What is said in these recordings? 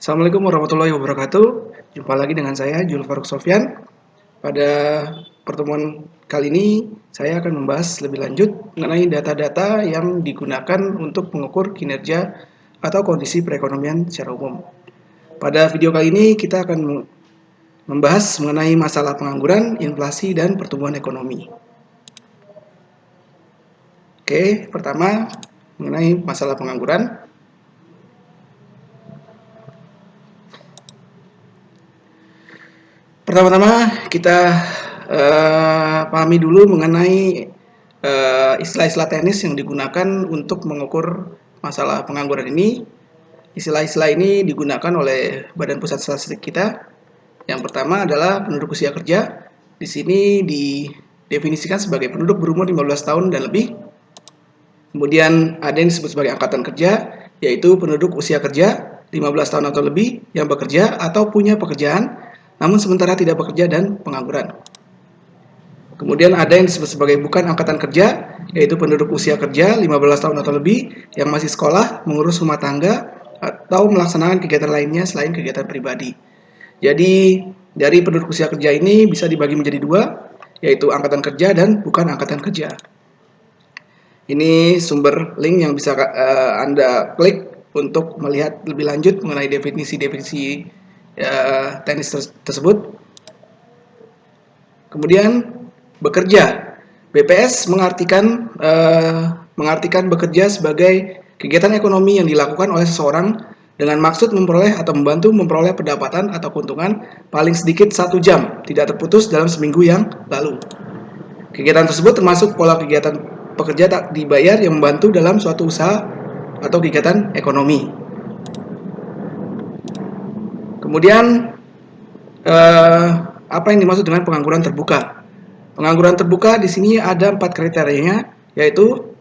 Assalamualaikum warahmatullahi wabarakatuh. Jumpa lagi dengan saya, Jul Faruk Sofyan. Pada pertemuan kali ini, saya akan membahas lebih lanjut mengenai data-data yang digunakan untuk mengukur kinerja atau kondisi perekonomian secara umum. Pada video kali ini, kita akan membahas mengenai masalah pengangguran, inflasi, dan pertumbuhan ekonomi. Oke, pertama mengenai masalah pengangguran. Pertama-tama kita pahami dulu mengenai istilah-istilah teknis yang digunakan untuk mengukur masalah pengangguran ini. Istilah-istilah ini digunakan oleh Badan Pusat Statistik kita. Yang pertama adalah penduduk usia kerja. Di sini didefinisikan sebagai penduduk berumur 15 tahun dan lebih. Kemudian ada yang disebut sebagai angkatan kerja, yaitu penduduk usia kerja 15 tahun atau lebih yang bekerja atau punya pekerjaan namun sementara tidak bekerja dan pengangguran. Kemudian ada yang disebut sebagai bukan angkatan kerja, yaitu penduduk usia kerja 15 tahun atau lebih yang masih sekolah, mengurus rumah tangga, atau melaksanakan kegiatan lainnya selain kegiatan pribadi. Jadi dari penduduk usia kerja ini bisa dibagi menjadi dua, yaitu angkatan kerja dan bukan angkatan kerja. Ini sumber link yang bisa Anda klik untuk melihat lebih lanjut mengenai definisi-definisi teknis tersebut. Kemudian bekerja, BPS mengartikan bekerja sebagai kegiatan ekonomi yang dilakukan oleh seseorang dengan maksud memperoleh atau membantu memperoleh pendapatan atau keuntungan paling sedikit 1 jam tidak terputus dalam seminggu yang lalu. Kegiatan tersebut termasuk pola kegiatan pekerja tak dibayar yang membantu dalam suatu usaha atau kegiatan ekonomi. Kemudian apa yang dimaksud dengan pengangguran terbuka? Pengangguran terbuka di sini ada 4 kriterianya, yaitu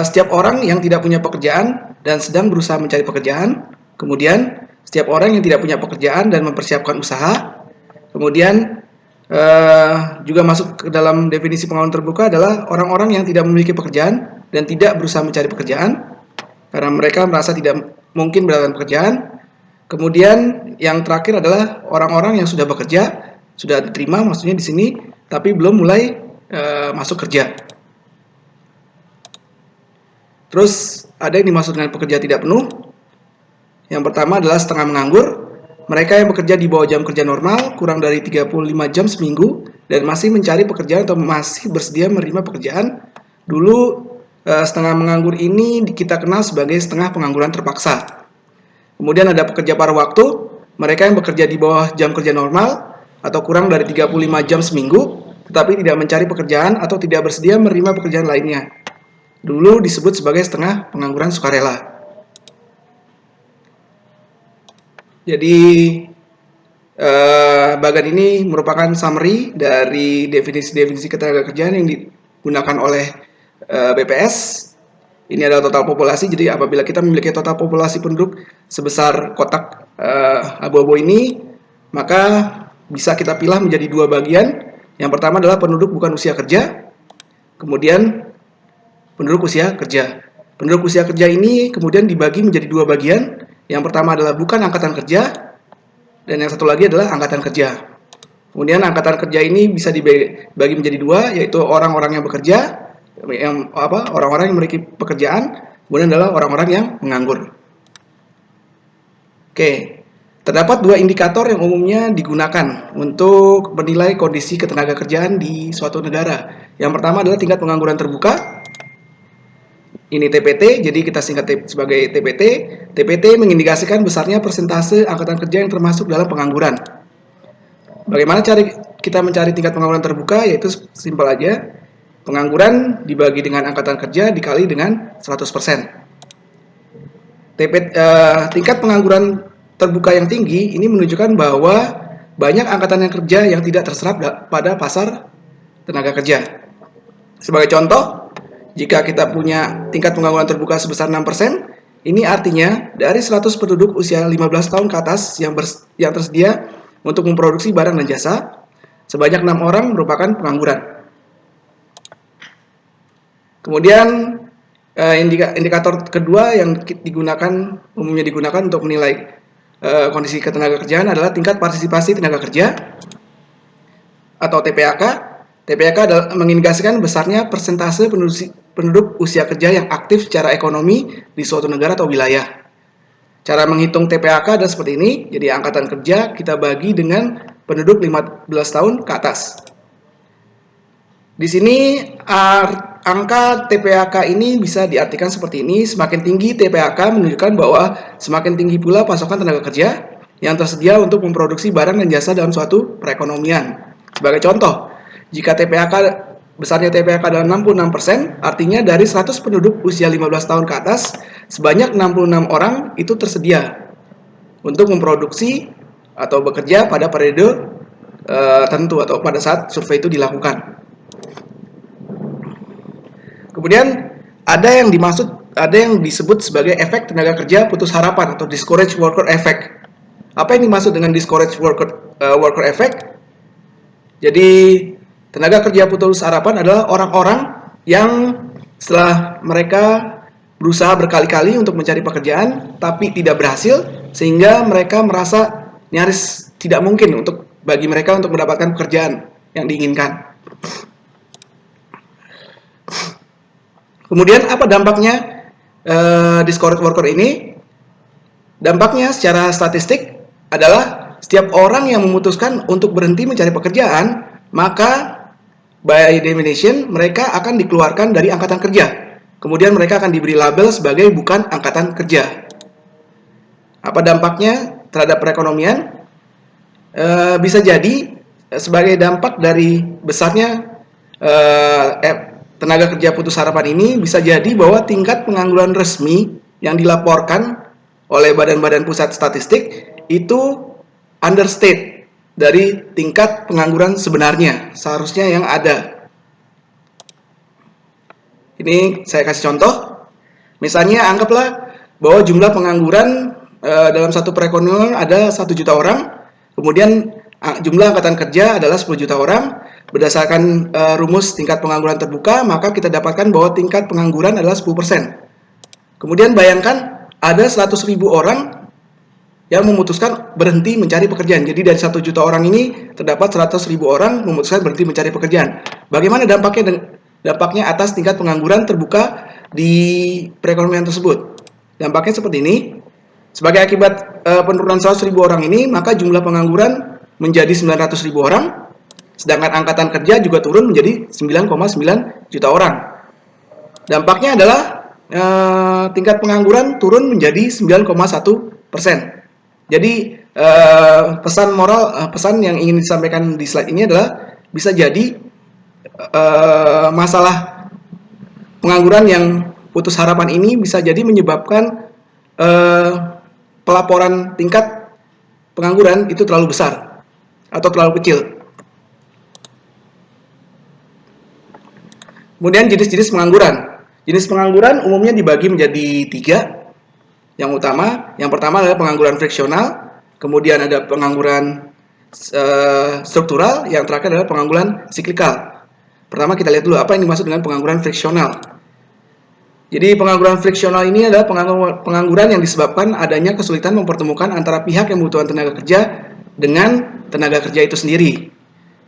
setiap orang yang tidak punya pekerjaan dan sedang berusaha mencari pekerjaan. Kemudian setiap orang yang tidak punya pekerjaan dan mempersiapkan usaha. Kemudian juga masuk ke dalam definisi pengangguran terbuka adalah orang-orang yang tidak memiliki pekerjaan dan tidak berusaha mencari pekerjaan karena mereka merasa tidak mungkin mendapatkan pekerjaan. Kemudian yang terakhir adalah orang-orang yang sudah bekerja, sudah diterima maksudnya di sini, tapi belum mulai masuk kerja. Terus ada yang dimaksud dengan pekerja tidak penuh. Yang pertama adalah setengah menganggur. Mereka yang bekerja di bawah jam kerja normal, kurang dari 35 jam seminggu, dan masih mencari pekerjaan atau masih bersedia menerima pekerjaan. Dulu setengah menganggur ini kita kenal sebagai setengah pengangguran terpaksa. Kemudian ada pekerja paruh waktu, mereka yang bekerja di bawah jam kerja normal atau kurang dari 35 jam seminggu, tetapi tidak mencari pekerjaan atau tidak bersedia menerima pekerjaan lainnya. Dulu disebut sebagai setengah pengangguran sukarela. Jadi bagian ini merupakan summary dari definisi-definisi ketenagakerjaan yang digunakan oleh BPS. Ini adalah total populasi, jadi apabila kita memiliki total populasi penduduk sebesar kotak abu-abu ini, maka bisa kita pilih menjadi 2 bagian. Yang pertama adalah penduduk bukan usia kerja, kemudian penduduk usia kerja. Penduduk usia kerja ini kemudian dibagi menjadi 2 bagian. Yang pertama adalah bukan angkatan kerja, dan yang satu lagi adalah angkatan kerja. Kemudian angkatan kerja ini bisa dibagi menjadi 2, yaitu orang-orang yang bekerja, orang-orang yang memiliki pekerjaan, kemudian adalah orang-orang yang menganggur. Oke, terdapat 2 indikator yang umumnya digunakan untuk menilai kondisi ketenagakerjaan di suatu negara. Yang pertama adalah tingkat pengangguran terbuka. Ini TPT, jadi kita singkat sebagai TPT. TPT mengindikasikan besarnya persentase angkatan kerja yang termasuk dalam pengangguran. Bagaimana cara kita mencari tingkat pengangguran terbuka? Yaitu simpel aja. Pengangguran dibagi dengan angkatan kerja dikali dengan 100%. Tingkat pengangguran terbuka yang tinggi ini menunjukkan bahwa banyak angkatan yang kerja yang tidak terserap pada pasar tenaga kerja. Sebagai contoh, jika kita punya tingkat pengangguran terbuka sebesar 6%, ini artinya dari 100 penduduk usia 15 tahun ke atas yang tersedia untuk memproduksi barang dan jasa, sebanyak 6 orang merupakan pengangguran. Kemudian indikator kedua yang umumnya digunakan untuk menilai kondisi ketenagakerjaan adalah tingkat partisipasi tenaga kerja atau TPAK. TPAK mengindikasikan besarnya persentase penduduk usia kerja yang aktif secara ekonomi di suatu negara atau wilayah. Cara menghitung TPAK adalah seperti ini. Jadi angkatan kerja kita bagi dengan penduduk 15 tahun ke atas. Di sini angka TPAK ini bisa diartikan seperti ini. Semakin tinggi TPAK menunjukkan bahwa semakin tinggi pula pasokan tenaga kerja yang tersedia untuk memproduksi barang dan jasa dalam suatu perekonomian. Sebagai contoh, jika besarnya TPAK adalah 66%, artinya dari 100 penduduk usia 15 tahun ke atas, sebanyak 66 orang itu tersedia untuk memproduksi atau bekerja pada periode tertentu atau pada saat survei itu dilakukan. Kemudian ada yang disebut sebagai efek tenaga kerja putus harapan atau discouraged worker effect. Apa yang dimaksud dengan discouraged worker effect? Jadi tenaga kerja putus harapan adalah orang-orang yang setelah mereka berusaha berkali-kali untuk mencari pekerjaan tapi tidak berhasil, sehingga mereka merasa nyaris tidak mungkin bagi mereka untuk mendapatkan pekerjaan yang diinginkan. Kemudian apa dampaknya discouraged worker ini? Dampaknya secara statistik adalah setiap orang yang memutuskan untuk berhenti mencari pekerjaan, maka by definition mereka akan dikeluarkan dari angkatan kerja. Kemudian mereka akan diberi label sebagai bukan angkatan kerja. Apa dampaknya terhadap perekonomian? Bisa jadi sebagai dampak dari besarnya tenaga kerja putus harapan ini, bisa jadi bahwa tingkat pengangguran resmi yang dilaporkan oleh badan-badan pusat statistik itu understate dari tingkat pengangguran sebenarnya seharusnya yang ada. Ini saya kasih contoh. Misalnya anggaplah bahwa jumlah pengangguran dalam satu perekonomian ada 1 juta orang, kemudian jumlah angkatan kerja adalah 10 juta orang. Berdasarkan rumus tingkat pengangguran terbuka, maka kita dapatkan bahwa tingkat pengangguran adalah 10%. Kemudian bayangkan ada 100.000 orang yang memutuskan berhenti mencari pekerjaan. Jadi dari 1 juta orang ini terdapat 100.000 orang memutuskan berhenti mencari pekerjaan. Bagaimana dampaknya atas tingkat pengangguran terbuka di perekonomian tersebut? Dampaknya seperti ini. Sebagai akibat penurunan 100.000 orang ini, maka jumlah pengangguran menjadi 900.000 orang, sedangkan angkatan kerja juga turun menjadi 9,9 juta orang. Dampaknya adalah tingkat pengangguran turun menjadi 9,1%. Jadi pesan yang ingin disampaikan di slide ini adalah bisa jadi masalah pengangguran yang putus harapan ini bisa jadi menyebabkan pelaporan tingkat pengangguran itu terlalu besar atau terlalu kecil. Kemudian jenis-jenis pengangguran. Jenis pengangguran umumnya dibagi menjadi 3. Yang pertama adalah pengangguran friksional, kemudian ada pengangguran struktural, yang terakhir adalah pengangguran siklikal. Pertama kita lihat dulu apa yang dimaksud dengan pengangguran friksional. Jadi pengangguran friksional ini adalah pengangguran yang disebabkan adanya kesulitan mempertemukan antara pihak yang membutuhkan tenaga kerja dengan tenaga kerja itu sendiri.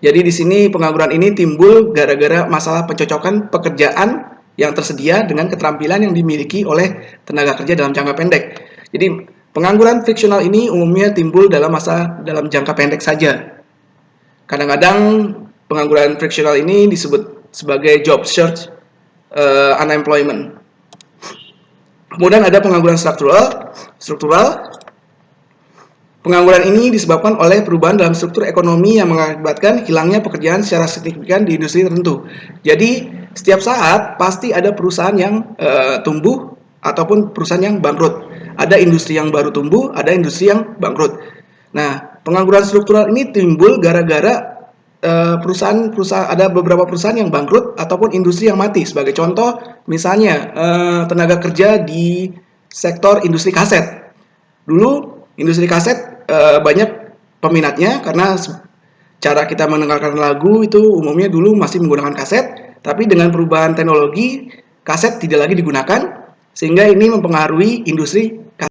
Jadi di sini pengangguran ini timbul gara-gara masalah pencocokan pekerjaan yang tersedia dengan keterampilan yang dimiliki oleh tenaga kerja dalam jangka pendek. Jadi pengangguran friksional ini umumnya timbul dalam jangka pendek saja. Kadang-kadang pengangguran friksional ini disebut sebagai job search unemployment. Kemudian ada pengangguran struktural. Pengangguran ini disebabkan oleh perubahan dalam struktur ekonomi yang mengakibatkan hilangnya pekerjaan secara signifikan di industri tertentu. Jadi setiap saat pasti ada perusahaan yang tumbuh ataupun perusahaan yang bangkrut. Ada industri yang baru tumbuh, ada industri yang bangkrut. Nah, pengangguran struktural ini timbul gara-gara ada beberapa perusahaan yang bangkrut ataupun industri yang mati. Sebagai contoh, misalnya tenaga kerja di sektor industri kaset. Dulu industri kaset banyak peminatnya karena cara kita mendengarkan lagu itu umumnya dulu masih menggunakan kaset, tapi dengan perubahan teknologi kaset tidak lagi digunakan, sehingga ini mempengaruhi industri